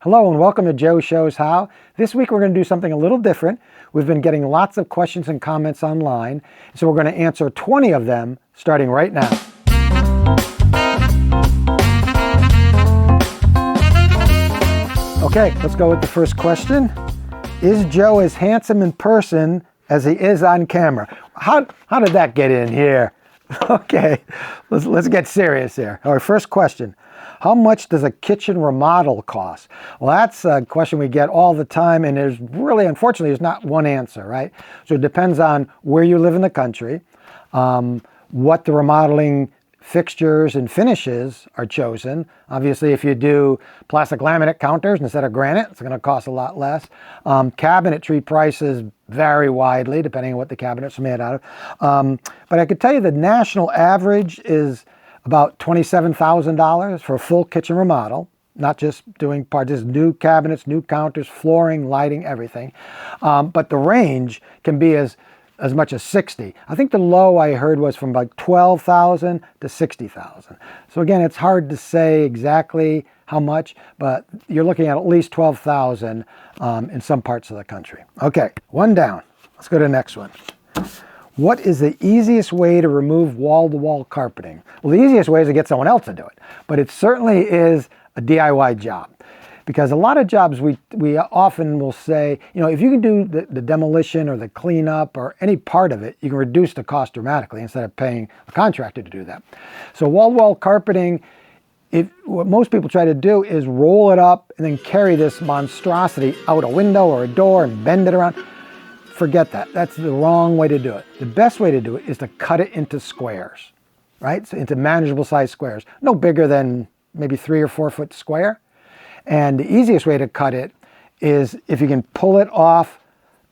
Hello and welcome to Joe Shows How. This week we're going to do something a little different. We've been getting lots of questions and comments online, so we're going to answer 20 of them starting right now. Okay, let's go with the first question. Is Joe as handsome in person as he is on camera? How did that get in here? Okay, let's get serious here. Our first question. How much does a kitchen remodel cost? Well, that's a question we get all the time, and there's really, unfortunately, there's not one answer, right? So it depends on where you live in the country, what the remodeling fixtures and finishes are chosen. Obviously, if you do plastic laminate counters instead of granite, it's going to cost a lot less. Cabinetry prices vary widely depending on what the cabinets are made out of. But I could tell you the national average is about $27,000 for a full kitchen remodel, not just doing parts, just new cabinets, new counters, flooring, lighting, everything. But the range can be as much as 60. I think the low I heard was from like 12,000 to 60,000. So again, it's hard to say exactly how much, but you're looking at least 12,000 in some parts of the country. Okay, one down. Let's go to the next one. What is the easiest way to remove wall-to-wall carpeting? Well, the easiest way is to get someone else to do it, but it certainly is a DIY job. Because a lot of jobs we often will say, you know, if you can do the demolition or the cleanup or any part of it, you can reduce the cost dramatically instead of paying a contractor to do that. So wall-to-wall carpeting, what most people try to do is roll it up and then carry this monstrosity out a window or a door and bend it around. Forget that. That's the wrong way to do it. The best way to do it is to cut it into squares, right? So into manageable size squares, no bigger than maybe 3 or 4 foot square. And the easiest way to cut it is if you can pull it off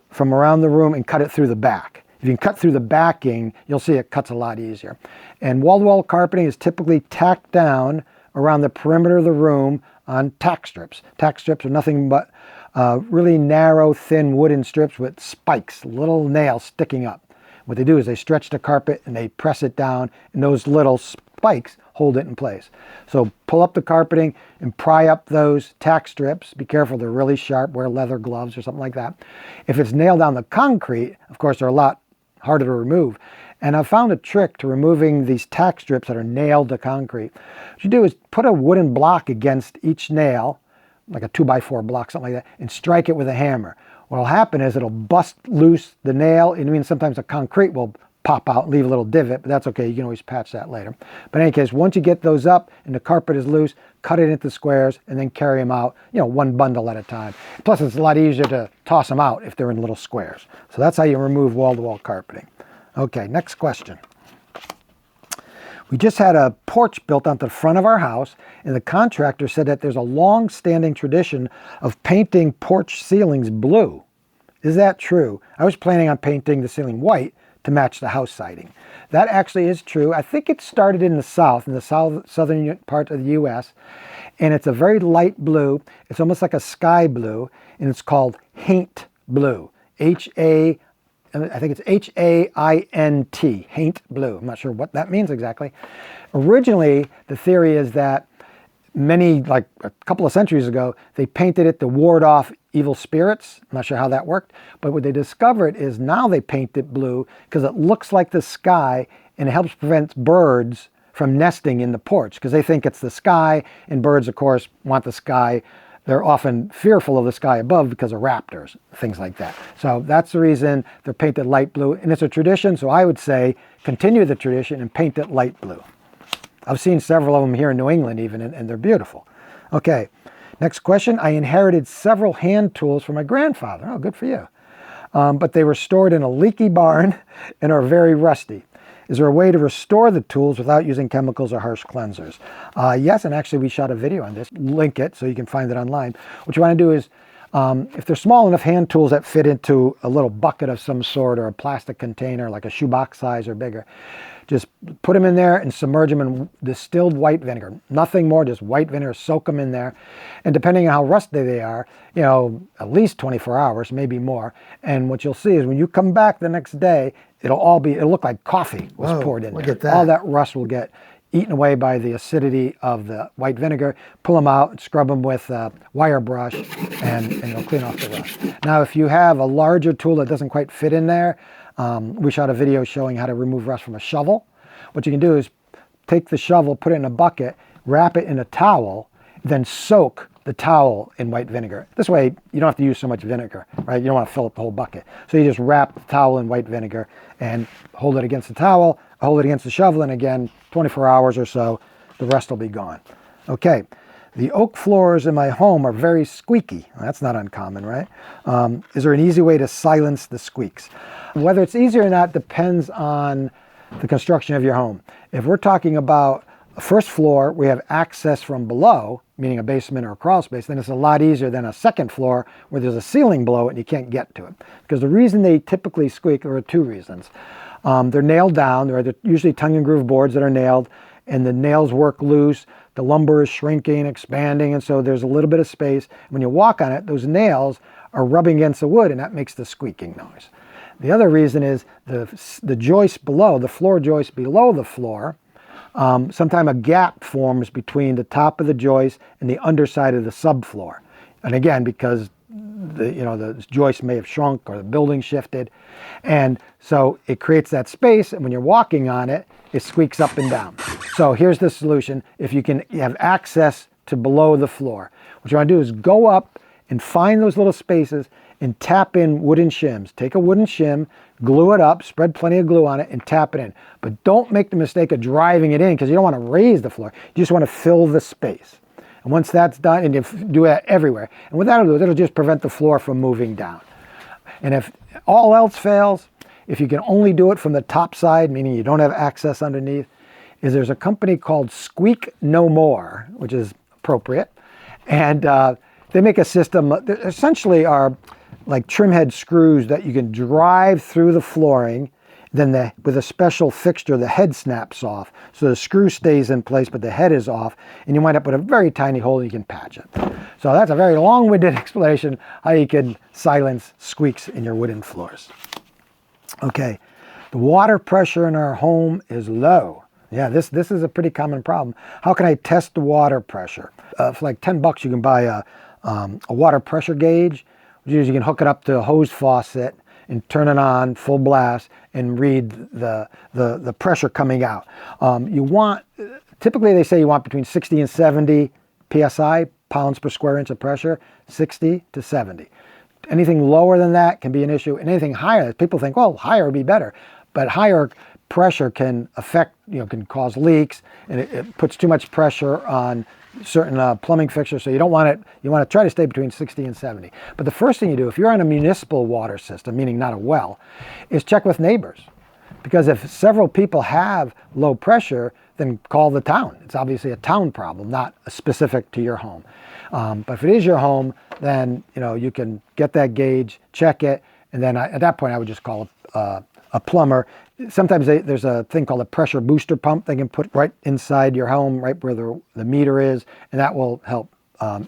from around the room and cut it through the back. If you can cut through the backing, you'll see it cuts a lot easier. And wall-to-wall carpeting is typically tacked down around the perimeter of the room on tack strips. Tack strips are nothing but really narrow, thin wooden strips with spikes, little nails sticking up. What they do is they stretch the carpet and they press it down, and those little spikes hold it in place. So pull up the carpeting and pry up those tack strips. Be careful, they're really sharp. Wear leather gloves or something like that. If it's nailed down the concrete, of course, they're a lot harder to remove. And I've found a trick to removing these tack strips that are nailed to concrete. What you do is put a wooden block against each nail, like a 2x4 block, something like that, and strike it with a hammer. What'll happen is it'll bust loose the nail. I mean, sometimes the concrete will pop out, leave a little divot, but that's okay. You can always patch that later. But in any case, once you get those up and the carpet is loose, cut it into squares and then carry them out, you know, one bundle at a time. Plus, it's a lot easier to toss them out if they're in little squares. So that's how you remove wall-to-wall carpeting. Okay, next question. We just had a porch built onto the front of our house, and the contractor said that there's a long-standing tradition of painting porch ceilings blue. Is that true? I was planning on painting the ceiling white to match the house siding. That actually is true. I think it started in the south, in the southern part of the U.S., and it's a very light blue. It's almost like a sky blue, and it's called haint blue. I think it's H-A-I-N-T, haint blue. I'm not sure what that means exactly. Originally, the theory is that like a couple of centuries ago, they painted it to ward off evil spirits. I'm not sure how that worked, but what they discovered is now they paint it blue because it looks like the sky and it helps prevent birds from nesting in the porch because they think it's the sky, and birds, of course, want the sky. They're often fearful of the sky above because of raptors, things like that. So that's the reason they're painted light blue, and it's a tradition, so I would say continue the tradition and paint it light blue. I've seen several of them here in New England even, and they're beautiful. Okay, next question. I inherited several hand tools from my grandfather. Oh, good for you. But they were stored in a leaky barn and are very rusty. Is there a way to restore the tools without using chemicals or harsh cleansers? Yes, and actually we shot a video on this. Link it so you can find it online. What you want to do is, if they're small enough hand tools that fit into a little bucket of some sort or a plastic container like a shoebox size or bigger, just put them in there and submerge them in distilled white vinegar. Nothing more, just white vinegar, soak them in there. And depending on how rusty they are, you know, at least 24 hours, maybe more. And what you'll see is when you come back the next day, it'll look like coffee was poured in there. Look at that. All that rust will get eaten away by the acidity of the white vinegar. Pull them out and scrub them with a wire brush, and it'll clean off the rust. Now, if you have a larger tool that doesn't quite fit in there, we shot a video showing how to remove rust from a shovel. What you can do is take the shovel, put it in a bucket, wrap it in a towel, then soak the towel in white vinegar. This way, you don't have to use so much vinegar, right? You don't want to fill up the whole bucket. So you just wrap the towel in white vinegar and hold it against the towel, hold it against the shovel, and again, 24 hours or so, the rest will be gone. Okay, the oak floors in my home are very squeaky. That's not uncommon, right? Is there an easy way to silence the squeaks? Whether it's easy or not depends on the construction of your home. If we're talking about a first floor, we have access from below, meaning a basement or a crawl space, then it's a lot easier than a second floor where there's a ceiling below it and you can't get to it. Because the reason they typically squeak, there are two reasons. They're nailed down. They're usually tongue and groove boards that are nailed, and the nails work loose. The lumber is shrinking, expanding, and so there's a little bit of space. When you walk on it, those nails are rubbing against the wood, and that makes the squeaking noise. The other reason is the joist below, the floor joist below the floor, sometimes a gap forms between the top of the joist and the underside of the subfloor. And again, because the joist may have shrunk or the building shifted. And so it creates that space, and when you're walking on it, it squeaks up and down. So here's the solution. If you have access to below the floor, what you want to do is go up and find those little spaces and tap in wooden shims. Take a wooden shim, glue it up, spread plenty of glue on it, and tap it in. But don't make the mistake of driving it in, because you don't want to raise the floor. You just want to fill the space. And once that's done, and you do that everywhere, and what that'll do is it'll just prevent the floor from moving down. And if all else fails, if you can only do it from the top side, meaning you don't have access underneath, there's a company called Squeak No More, which is appropriate. And they make a system that essentially are like trim head screws that you can drive through the flooring. Then with a special fixture, the head snaps off. So the screw stays in place, but the head is off. And you wind up with a very tiny hole and you can patch it. So that's a very long-winded explanation how you can silence squeaks in your wooden floors. Okay, the water pressure in our home is low. Yeah, this is a pretty common problem. How can I test the water pressure? For like $10, you can buy a water pressure gauge, which is you can hook it up to a hose faucet and turn it on full blast and read the pressure coming out. Typically they say you want between 60 and 70 psi, pounds per square inch of pressure, 60 to 70. Anything lower than that can be an issue, and anything higher, people think, well, higher would be better, but higher pressure can affect, can cause leaks, and it puts too much pressure on certain plumbing fixtures, so you don't want it. You want to try to stay between 60 and 70. But the first thing you do, if you're on a municipal water system, meaning not a well, is check with neighbors. Because if several people have low pressure, then call the town. It's obviously a town problem, not specific to your home. But if it is your home, then you can get that gauge, check it, and then at that point I would just call a plumber. Sometimes there's a thing called a pressure booster pump they can put right inside your home, right where the meter is, and that will help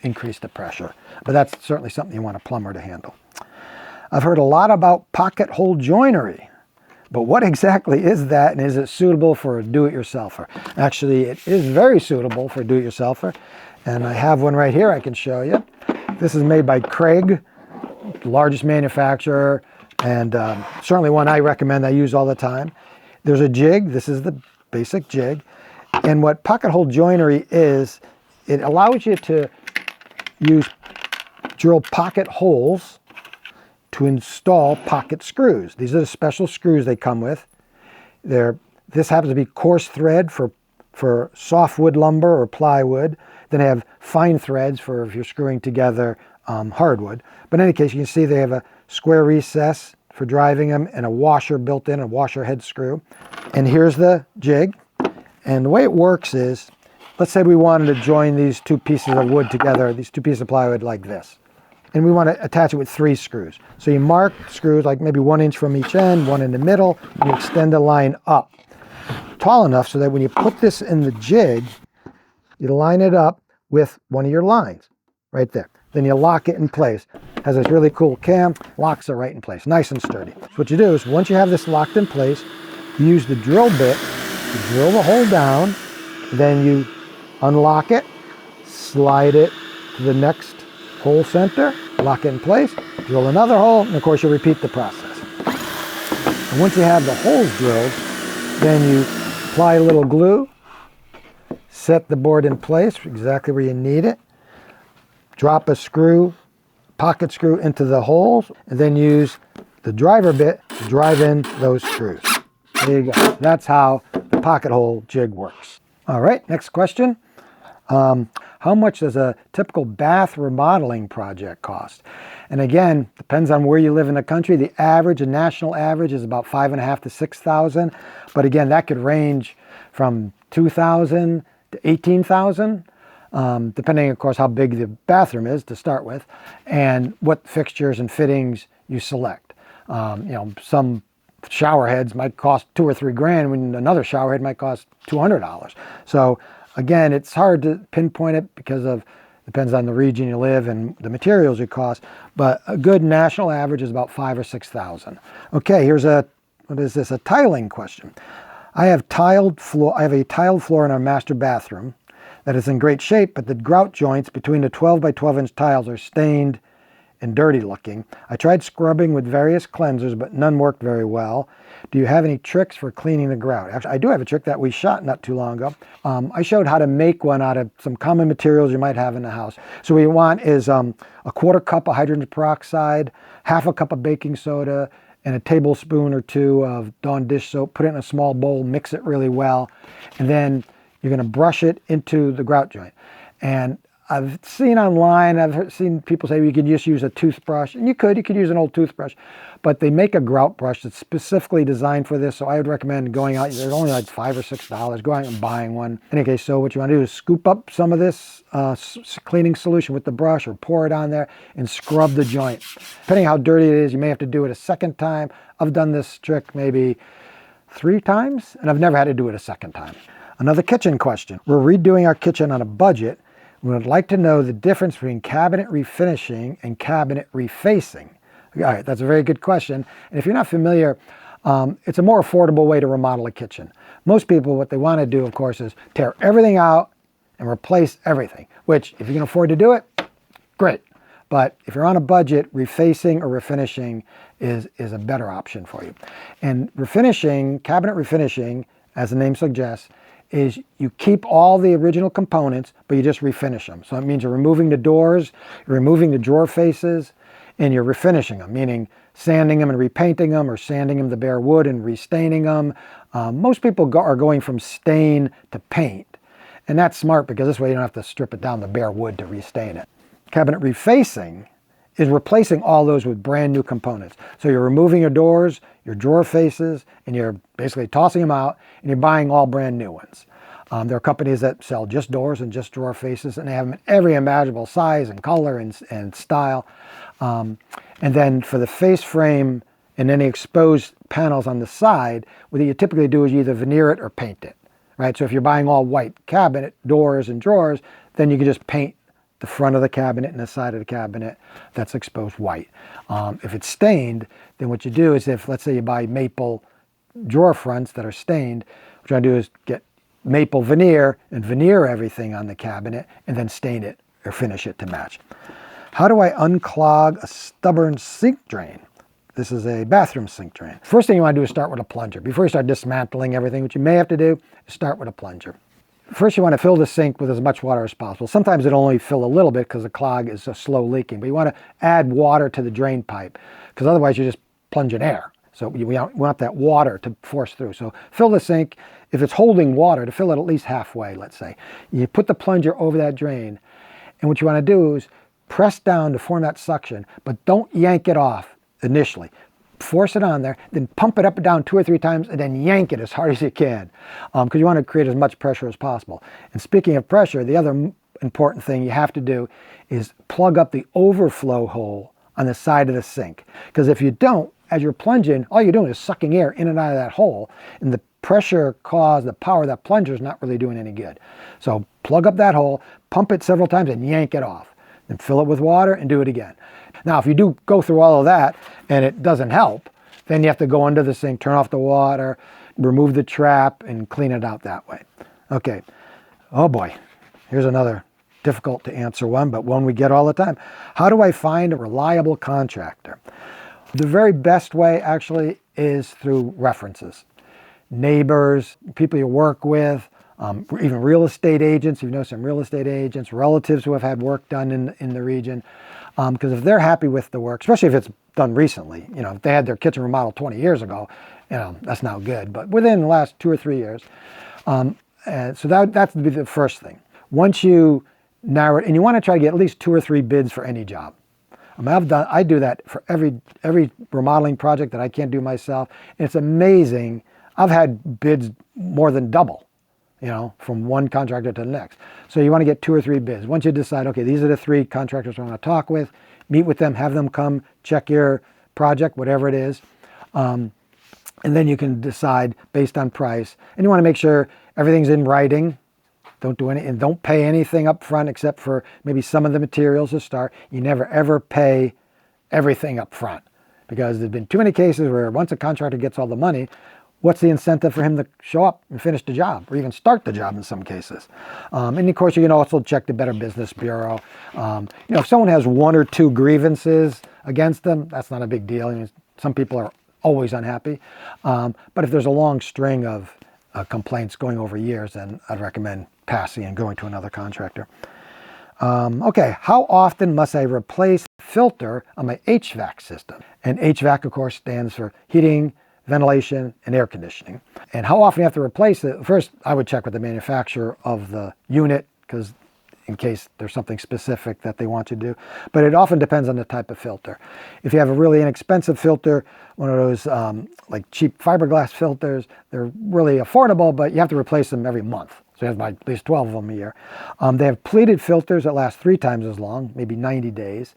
increase the pressure. But that's certainly something you want a plumber to handle. I've heard a lot about pocket hole joinery, but what exactly is that, and is it suitable for a do-it-yourselfer? Actually, it is very suitable for a do-it-yourselfer, and I have one right here I can show you. This is made by Craig, the largest manufacturer, and certainly one I recommend, I use all the time. There's a jig. This is the basic jig. And what pocket hole joinery is, it allows you to drill pocket holes to install pocket screws. These are the special screws they come with. This happens to be coarse thread for softwood lumber or plywood. Then they have fine threads for if you're screwing together hardwood. But in any case, you can see they have a square recess for driving them and a washer built in, a washer head screw. And here's the jig. And the way it works is, let's say we wanted to join these two pieces of wood together, these two pieces of plywood like this. And we want to attach it with 3 screws. So you mark screws like maybe 1 inch from each end, 1 in the middle, and you extend the line up tall enough so that when you put this in the jig, you line it up with one of your lines right there. Then you lock it in place. It has this really cool cam, locks it right in place, nice and sturdy. So what you do is once you have this locked in place, you use the drill bit to drill the hole down, Then you unlock it, slide it to the next hole center, lock it in place, drill another hole, and of course you repeat the process. And once you have the holes drilled, then you apply a little glue, set the board in place exactly where you need it, drop a screw, pocket screw into the holes, and then use the driver bit to drive in those screws. There you go. That's how the pocket hole jig works. All right, next question. How much does a typical bath remodeling project cost? And again, depends on where you live in the country. The average, a national average, is about $5,500 to $6,000. But again, that could range from $2,000 to $18,000, depending, of course, how big the bathroom is to start with, and what fixtures and fittings you select. Some shower heads might cost $2,000 or $3,000 when another shower head might cost $200. So again, it's hard to pinpoint it because depends on the region you live and the materials it costs, but a good national average is about $5,000 or $6,000. Okay, here's a tiling question. I have a tiled floor in our master bathroom that is in great shape, but the grout joints between the 12 by 12 inch tiles are stained and dirty looking. I tried scrubbing with various cleansers, but none worked very well. Do you have any tricks for cleaning the grout? Actually, I do have a trick that we shot not too long ago. I showed how to make one out of some common materials you might have in the house. So what you want is a 1/4 cup of hydrogen peroxide, 1/2 cup of baking soda, and a tablespoon or 2 of Dawn dish soap. Put it in a small bowl, mix it really well, and then you're going to brush it into the grout joint. And I've seen online, I've seen people say you can just use a toothbrush, and you could use an old toothbrush, but they make a grout brush that's specifically designed for this. So I would recommend going out, they're only like $5 or $6, go out and buying one. In any case, so what you want to do is scoop up some of this cleaning solution with the brush or pour it on there and scrub the joint. Depending how dirty it is, you may have to do it a second time. I've done this trick maybe 3 times, and I've never had to do it a second time. Another kitchen question. We're redoing our kitchen on a budget. We would like to know the difference between cabinet refinishing and cabinet refacing. All right, that's a very good question. And if you're not familiar, it's a more affordable way to remodel a kitchen. Most people, what they want to do, of course, is tear everything out and replace everything, which if you can afford to do it, great. But if you're on a budget, refacing or refinishing is a better option for you. And refinishing, cabinet refinishing, as the name suggests, is you keep all the original components, but you just refinish them. So it means you're removing the doors, you're removing the drawer faces, and you're refinishing them, meaning sanding them and repainting them, or sanding them to bare wood and restaining them. Most people are going from stain to paint. And that's smart because this way you don't have to strip it down to bare wood to restain it. Cabinet refacing is replacing all those with brand new components. So you're removing your doors, your drawer faces, and you're basically tossing them out, and you're buying all brand new ones. There are companies that sell just doors and just drawer faces, and they have them in every imaginable size and color and style. And then for the face frame and any exposed panels on the side, what you typically do is you either veneer it or paint it, right? So if you're buying all white cabinet doors and drawers, then you can just paint the front of the cabinet and the side of the cabinet that's exposed white. If it's stained, then what you do is, if let's say you buy maple drawer fronts that are stained, what you're gonna do is get maple veneer and veneer everything on the cabinet and then stain it or finish it to match. How do I unclog a stubborn sink drain? This is a bathroom sink drain. First thing you want to do is start with a plunger. Before you start dismantling everything, what you may have to do is start with a plunger. First, you want to fill the sink with as much water as possible. Sometimes it'll only fill a little bit because the clog is slow leaking, but you want to add water to the drain pipe because otherwise you're just plunging air. So we want that water to force through. So fill the sink. If it's holding water, to fill it at least halfway, let's say. You put the plunger over that drain, and what you want to do is press down to form that suction, but don't yank it off initially. Force it on there, then pump it up and down 2 or 3 times, and then yank it as hard as you can, because you want to create as much pressure as possible. And speaking of pressure, the other important thing you have to do is plug up the overflow hole on the side of the sink. Because if you don't, as you're plunging, all you're doing is sucking air in and out of that hole, and the pressure caused, the power of that plunger is not really doing any good. So plug up that hole, pump it several times, and yank it off. Then fill it with water and do it again. Now, if you do go through all of that and it doesn't help, then you have to go under the sink, turn off the water, remove the trap, and clean it out that way. Okay, Oh boy, here's another difficult to answer one, but one we get all the time. How do I find a reliable contractor? The very best way actually is through references. Neighbors, people you work with, even real estate agents. You know some real estate agents, relatives who have had work done in the region. Because if they're happy with the work, especially if it's done recently, if they had their kitchen remodeled 20 years ago, that's not good. But within the last 2 or 3 years, so that's the first thing. Once you narrow it, and you want to try to get at least 2 or 3 bids for any job. I do that for every remodeling project that I can't do myself. And it's amazing. I've had bids more than double, from one contractor to the next. So you want to get 2 or 3 bids. Once you decide, okay, these are the 3 contractors I want to talk with, meet with them, have them come check your project, whatever it is. And then you can decide based on price. And you want to make sure everything's in writing. Don't pay anything up front except for maybe some of the materials to start. You never ever pay everything up front, because there's been too many cases where once a contractor gets all the money, what's the incentive for him to show up and finish the job, or even start the job in some cases? And of course, you can also check the Better Business Bureau. If someone has 1 or 2 grievances against them, that's not a big deal. Some people are always unhappy. But if there's a long string of complaints going over years, then I'd recommend passing and going to another contractor. Okay, how often must I replace the filter on my HVAC system? And HVAC, of course, stands for heating, ventilation, and air conditioning. And how often you have to replace it? First, I would check with the manufacturer of the unit, because in case there's something specific that they want you to do. But it often depends on the type of filter. If you have a really inexpensive filter, one of those like cheap fiberglass filters, they're really affordable, but you have to replace them every month. So you have to buy at least 12 of them a year. They have pleated filters that last 3 times as long, maybe 90 days.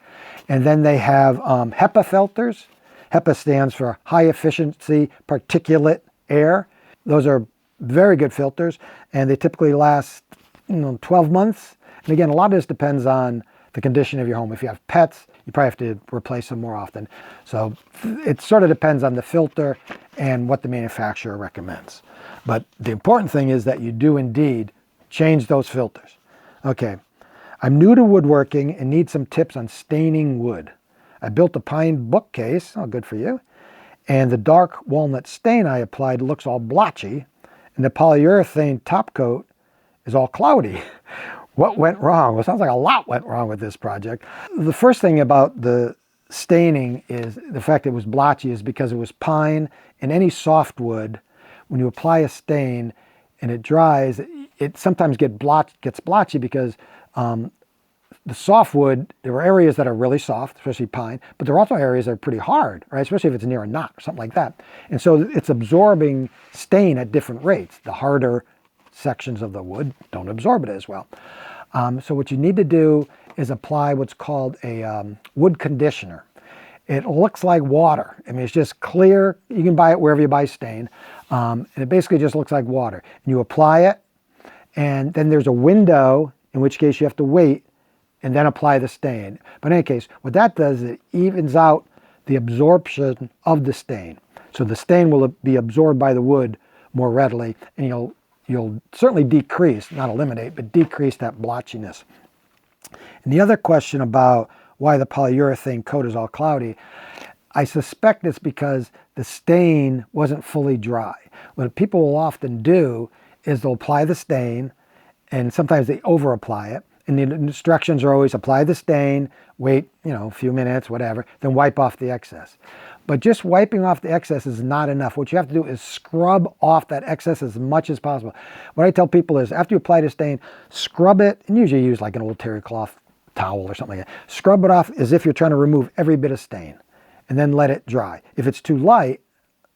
And then they have HEPA filters. HEPA stands for high efficiency particulate air. Those are very good filters, and they typically last 12 months. And again, a lot of this depends on the condition of your home. If you have pets, you probably have to replace them more often. So it sort of depends on the filter and what the manufacturer recommends. But the important thing is that you do indeed change those filters. Okay, I'm new to woodworking and need some tips on staining wood. I built a pine bookcase, oh good for you, and the dark walnut stain I applied looks all blotchy, and the polyurethane top coat is all cloudy. What went wrong? Well, it sounds like a lot went wrong with this project. The first thing about the staining is the fact it was blotchy is because it was pine, and any softwood, when you apply a stain and it dries, it sometimes gets blotchy because the softwood, there are areas that are really soft, especially pine, but there are also areas that are pretty hard, right? Especially if it's near a knot or something like that. And so it's absorbing stain at different rates. The harder sections of the wood don't absorb it as well. So what you need to do is apply what's called a wood conditioner. It looks like water. I mean, it's just clear. You can buy it wherever you buy stain. And it basically just looks like water. And you apply it, and then there's a window, in which case you have to wait and then apply the stain. But in any case, what that does is it evens out the absorption of the stain. So the stain will be absorbed by the wood more readily, and you'll certainly decrease, not eliminate, but decrease that blotchiness. And the other question about why the polyurethane coat is all cloudy, I suspect it's because the stain wasn't fully dry. What people will often do is they'll apply the stain, and sometimes they over apply it. And the instructions are always apply the stain, wait, a few minutes, whatever, then wipe off the excess. But just wiping off the excess is not enough. What you have to do is scrub off that excess as much as possible. What I tell people is after you apply the stain, scrub it, and usually use like an old terry cloth towel or something like that. Scrub it off as if you're trying to remove every bit of stain, and then let it dry. If it's too light,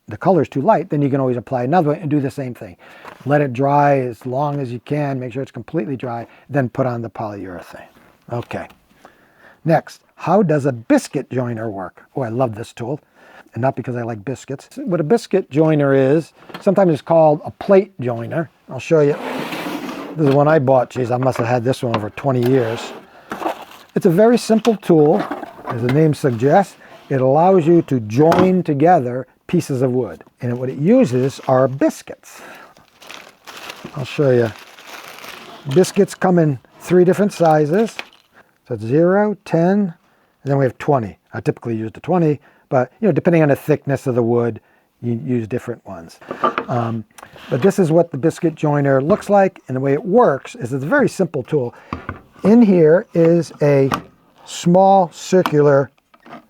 the color's too light, then you can always apply another one and do the same thing. Let it dry as long as you can, make sure it's completely dry, then put on the polyurethane. Okay. Next, how does a biscuit joiner work? Oh, I love this tool, and not because I like biscuits. What a biscuit joiner is, sometimes it's called a plate joiner. I'll show you. This is one I bought. Geez, I must have had this one over 20 years. It's a very simple tool, as the name suggests. It allows you to join together pieces of wood, and what it uses are biscuits. I'll show you Biscuits come in 3 different sizes. So it's 0, 10, and then we have 20. I typically use the 20, but depending on the thickness of the wood, you use different ones. But this is what the biscuit joiner looks like, and the way it works is it's a very simple tool. In here is a small circular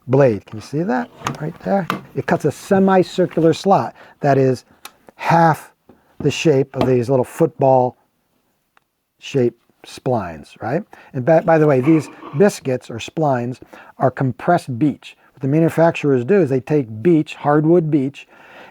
blade. Can you see that right there? It cuts a semicircular slot that is half the shape of these little football shaped splines, right? And by the way, these biscuits or splines are compressed beech. What the manufacturers do is they take beech, hardwood beech,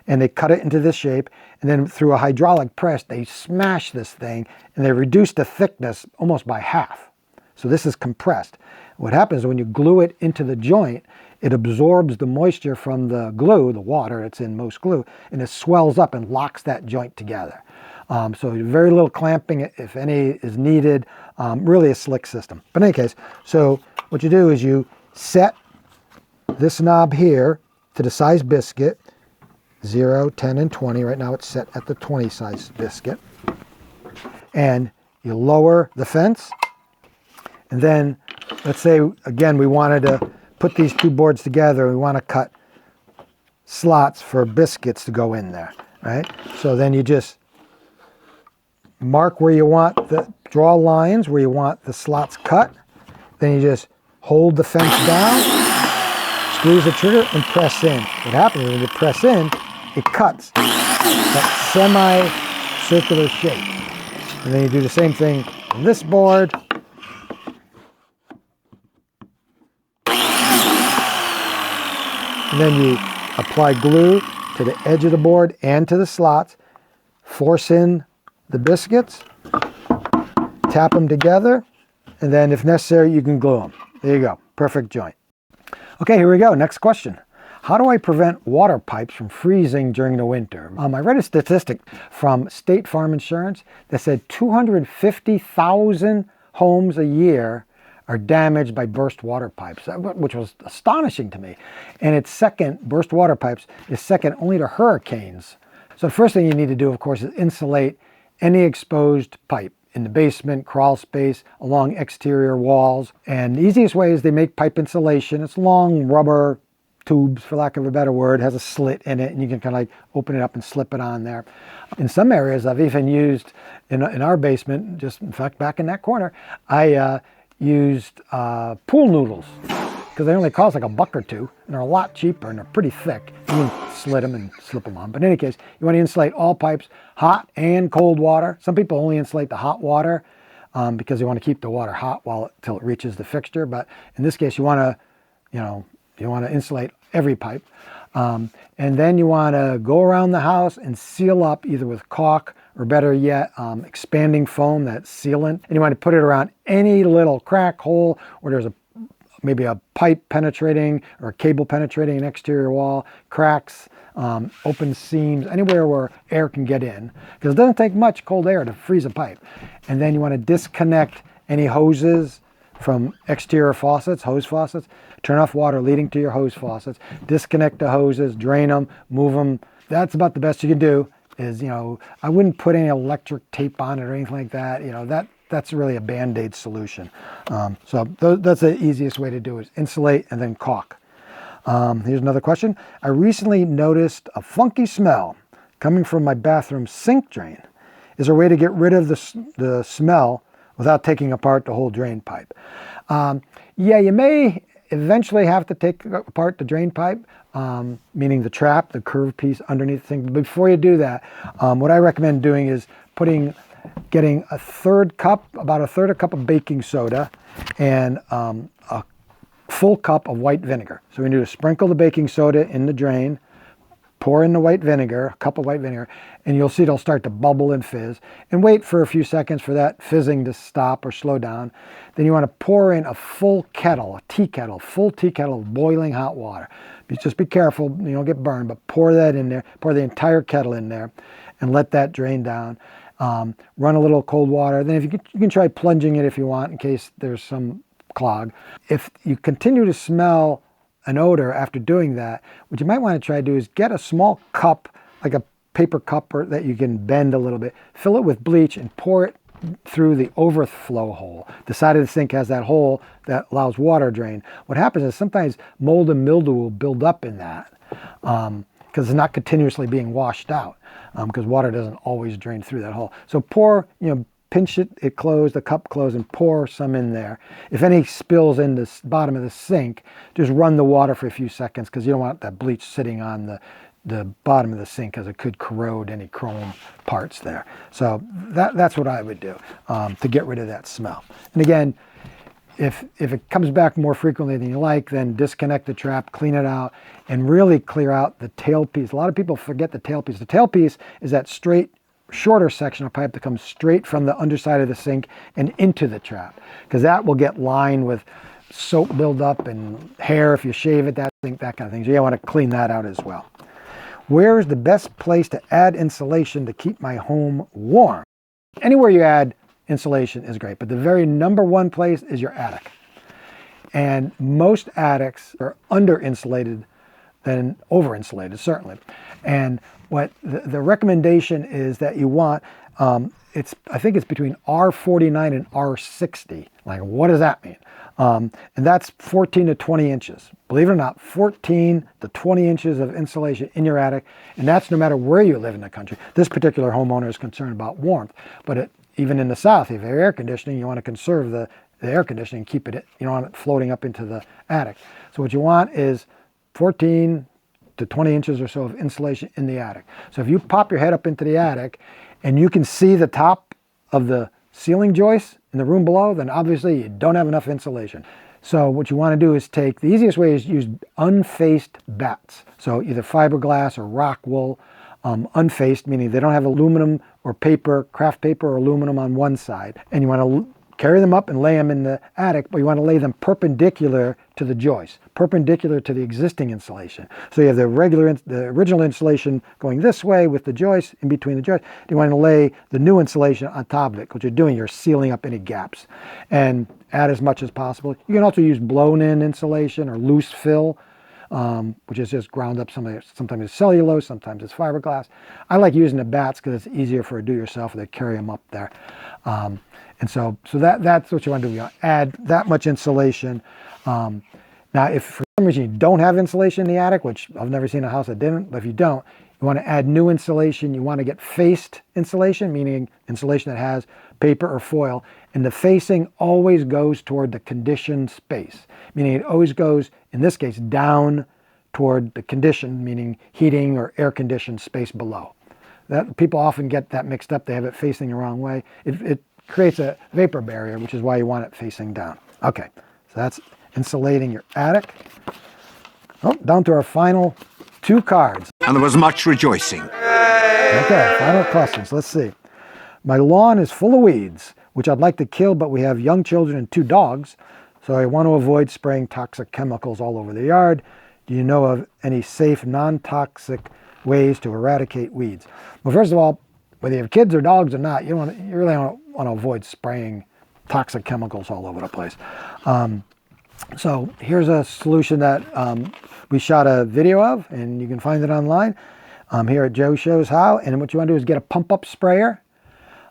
and they cut it into this shape, and then through a hydraulic press, they smash this thing, and they reduce the thickness almost by half. So this is compressed. What happens when you glue it into the joint, it absorbs the moisture from the glue, the water that's in most glue, and it swells up and locks that joint together. So very little clamping, if any, is needed. Really a slick system. But in any case, so what you do is you set this knob here to the size biscuit, 0, 10, and 20. Right now it's set at the 20 size biscuit. And you lower the fence. And then, let's say, again, we wanted to put these 2 boards together. We want to cut slots for biscuits to go in there, right? So then you just mark where you want draw lines where you want the slots cut. Then you just hold the fence down, squeeze the trigger, and press in. What happens when you press in, it cuts that semi-circular shape. And then you do the same thing on this board. And then you apply glue to the edge of the board and to the slots, force in the biscuits, tap them together, and then if necessary, you can glue them. There you go, perfect joint. Okay, here we go, next question. How do I prevent water pipes from freezing during the winter? I read a statistic from State Farm Insurance that said 250,000 homes a year are damaged by burst water pipes, which was astonishing to me. And it's second, burst water pipes is second only to hurricanes. So the first thing you need to do, of course, is insulate any exposed pipe in the basement, crawl space, along exterior walls. And the easiest way is they make pipe insulation. It's long rubber tubes, for lack of a better word, has a slit in it, and you can kind of like open it up and slip it on there. In some areas, I've even used, in our basement, just in fact back in that corner, I used pool noodles, because they only cost like $1 or $2, and they're a lot cheaper, and they're pretty thick. You can slit them and slip them on. But in any case, you want to insulate all pipes, hot and cold water. Some people only insulate the hot water because they want to keep the water hot till it reaches the fixture. But in this case, you want to insulate every pipe. And then you want to go around the house and seal up either with caulk or better yet, expanding foam, that's sealant. And you want to put it around any little crack, hole, where there's maybe a pipe penetrating or a cable penetrating an exterior wall, cracks, open seams, anywhere where air can get in. Because it doesn't take much cold air to freeze a pipe. And then you want to disconnect any hoses from exterior faucets, hose faucets, turn off water leading to your hose faucets, disconnect the hoses, drain them, move them. That's about the best you can do. Is, I wouldn't put any electric tape on it or anything like that. That's really a Band-Aid solution. So that's the easiest way to do it, insulate and then caulk. Here's another question. I recently noticed a funky smell coming from my bathroom sink drain. Is there a way to get rid of the smell without taking apart the whole drain pipe? Yeah, you may eventually have to take apart the drain pipe, meaning the trap, the curved piece underneath the thing. But before you do that, what I recommend doing is getting about a third cup of baking soda and a full cup of white vinegar. So we need to sprinkle the baking soda in the drain, pour in the white vinegar, a cup of white vinegar, and you'll see it'll start to bubble and fizz. And wait for a few seconds for that fizzing to stop or slow down. Then you want to pour in a full kettle, full tea kettle of boiling hot water. Just be careful, you don't get burned, but pour that in there, pour the entire kettle in there, and let that drain down. Run a little cold water. Then you can try plunging it if you want, in case there's some clog. If you continue to smell an odor after doing that, what you might want to try to do is get a small cup, like a paper cup that you can bend a little bit, fill it with bleach and pour it through the overflow hole. The side of the sink has that hole that allows water drain. What happens is sometimes mold and mildew will build up in that because it's not continuously being washed out because water doesn't always drain through that hole. So pour, pinch it closed, the cup closed, and pour some in there. If any spills in the bottom of the sink, just run the water for a few seconds because you don't want that bleach sitting on the bottom of the sink because it could corrode any chrome parts there. So that's what I would do to get rid of that smell. And again, if it comes back more frequently than you like, then disconnect the trap, clean it out, and really clear out the tailpiece. A lot of people forget the tailpiece. The tailpiece is that straight, shorter section of pipe that comes straight from the underside of the sink and into the trap, because that will get lined with soap buildup and hair if you shave it, that kind of thing. So you want to clean that out as well. Where's the best place to add insulation to keep my home warm? Anywhere you add insulation is great, but the very number one place is your attic. And most attics are under insulated than over insulated, certainly. And what the recommendation is that you want, I think it's between R49 and R60. Like, what does that mean? And that's 14 to 20 inches. Believe it or not, 14 to 20 inches of insulation in your attic, and that's no matter where you live in the country. This particular homeowner is concerned about warmth, but even in the South, if you have air conditioning, you want to conserve the air conditioning, keep it, you don't want it floating up into the attic. So what you want is 14 to 20 inches or so of insulation in the attic. So if you pop your head up into the attic and you can see the top of the ceiling joist in the room below, then obviously you don't have enough insulation. So what you want to do is the easiest way is use unfaced bats. So either fiberglass or rock wool, unfaced, meaning they don't have aluminum or paper, craft paper or aluminum on one side. And you want to carry them up and lay them in the attic, but you want to lay them perpendicular to the joist, perpendicular to the existing insulation. So you have the original insulation going this way with the joist in between the joist. You want to lay the new insulation on top of it. What you're doing, you're sealing up any gaps and add as much as possible. You can also use blown-in insulation or loose fill, which is just ground up. Sometimes it's cellulose, sometimes it's fiberglass. I like using the bats because it's easier for a do-yourself. They carry them up there. And so that's what you want to do. You want to add that much insulation. Now, if for some reason you don't have insulation in the attic, which I've never seen a house that didn't, but if you don't, you want to add new insulation. You want to get faced insulation, meaning insulation that has paper or foil. And the facing always goes toward the conditioned space, meaning it always goes, in this case, down toward the conditioned, meaning heating or air conditioned space below. That people often get that mixed up. They have it facing the wrong way. It creates a vapor barrier, which is why you want it facing down. Okay, so that's insulating your attic. Oh, down to our final 2 cards. And there was much rejoicing. Okay, final questions. Let's see. My lawn is full of weeds, which I'd like to kill, but we have young children and 2 dogs, so I want to avoid spraying toxic chemicals all over the yard. Do you know of any safe, non-toxic ways to eradicate weeds? Well, first of all, whether you have kids or dogs or not, you really want to avoid spraying toxic chemicals all over the place. So here's a solution that we shot a video of, and you can find it online here at Joe Shows How. And what you want to do is get a pump-up sprayer,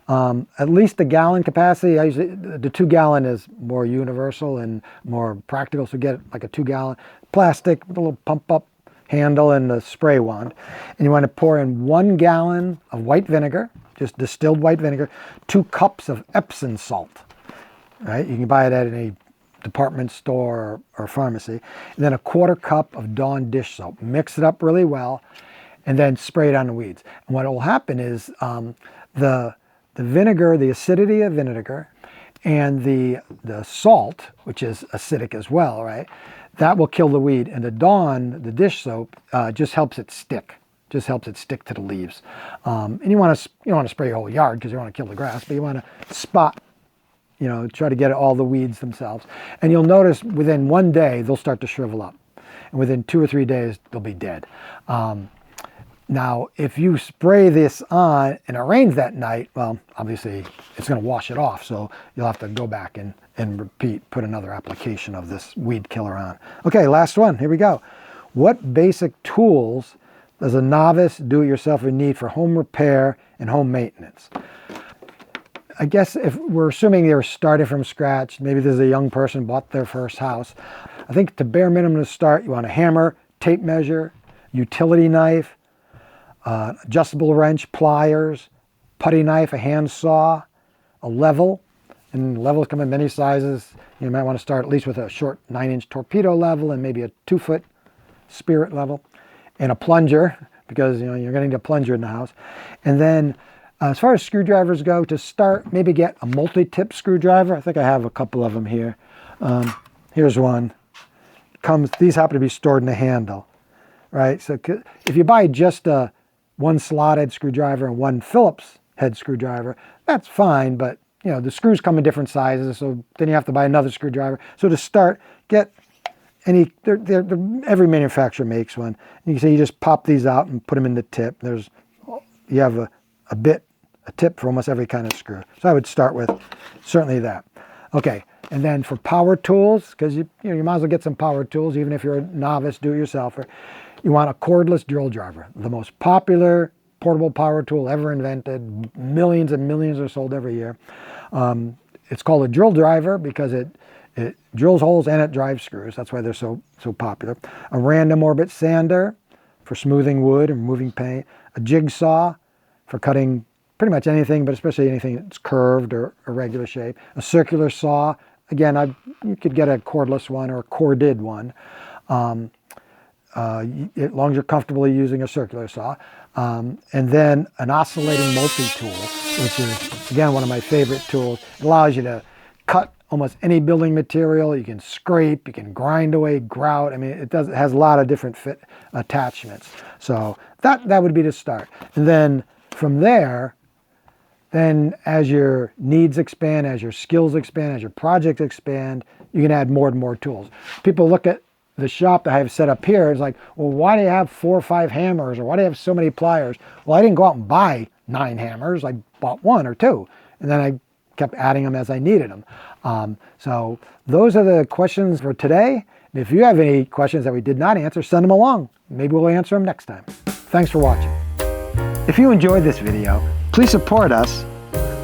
at least a gallon capacity. I usually, the 2-gallon is more universal and more practical, so get like a 2-gallon plastic with a little pump-up handle and the spray wand. And you want to pour in 1 gallon of white vinegar, just distilled white vinegar, 2 cups of Epsom salt. Right? You can buy it at any department store or pharmacy. And then a 1/4 cup of Dawn dish soap. Mix it up really well and then spray it on the weeds. And what will happen is the vinegar, the acidity of vinegar, and the salt, which is acidic as well, right? That will kill the weed. And the Dawn, the dish soap, just helps it stick. Just helps it stick to the leaves. And you want to spray your whole yard because you want to kill the grass, but you want to spot, try to get all the weeds themselves. And you'll notice within 1 day, they'll start to shrivel up. And within 2 or 3 days, they'll be dead. Now, if you spray this on and it rains that night, well, obviously it's going to wash it off. So you'll have to go back and repeat, put another application of this weed killer on. Okay, last one. Here we go. What basic tools does a novice do-it-yourselfer need for home repair and home maintenance? I guess if we're assuming they're starting from scratch, maybe this is a young person, bought their first house. I think to bare minimum to start, you want a hammer, tape measure, utility knife, adjustable wrench, pliers, putty knife, a hand saw, a level, and levels come in many sizes. You might want to start at least with a short 9-inch torpedo level and maybe a 2-foot spirit level, and a plunger, because you're going to need a plunger in the house. And then as far as screwdrivers go, to start, maybe get a multi-tip screwdriver. I think I have a couple of them here. Here's one. These happen to be stored in the handle, right? So if you buy just one slot-head screwdriver and one Phillips head screwdriver, that's fine, but the screws come in different sizes, so then you have to buy another screwdriver. So to start, get any, every manufacturer makes one. And you can see you just pop these out and put them in the tip. You have a tip for almost every kind of screw. So I would start with certainly that. Okay, and then for power tools, because you might as well get some power tools, even if you're a novice do-it-yourselfer, you want a cordless drill driver, the most popular portable power tool ever invented. Millions and millions are sold every year. It's called a drill driver because it drills holes and it drives screws. That's why they're so popular. A random orbit sander for smoothing wood and removing paint. A jigsaw for cutting pretty much anything, but especially anything that's curved or irregular shape. A circular saw. Again, you could get a cordless one or a corded one. As long as you're comfortable using a circular saw. And then an oscillating multi-tool, which is, again, one of my favorite tools. It allows you to cut almost any building material. You can scrape, you can grind away grout. I mean, it has a lot of different fit attachments. So that would be the start. And then from there, then as your needs expand, as your skills expand, as your projects expand, you can add more and more tools. People look at the shop that I have set up here, it's like, well, why do you have 4 or 5 hammers, or why do you have so many pliers? Well, I didn't go out and buy 9 hammers. I bought 1 or 2, and then I kept adding them as I needed them. So those are the questions for today. If you have any questions that we did not answer, send them along. Maybe we'll answer them next time. Thanks for watching. If you enjoyed this video, please support us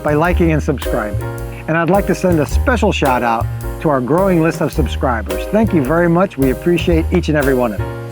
by liking and subscribing. And I'd like to send a special shout out to our growing list of subscribers. Thank you very much. We appreciate each and every one of you.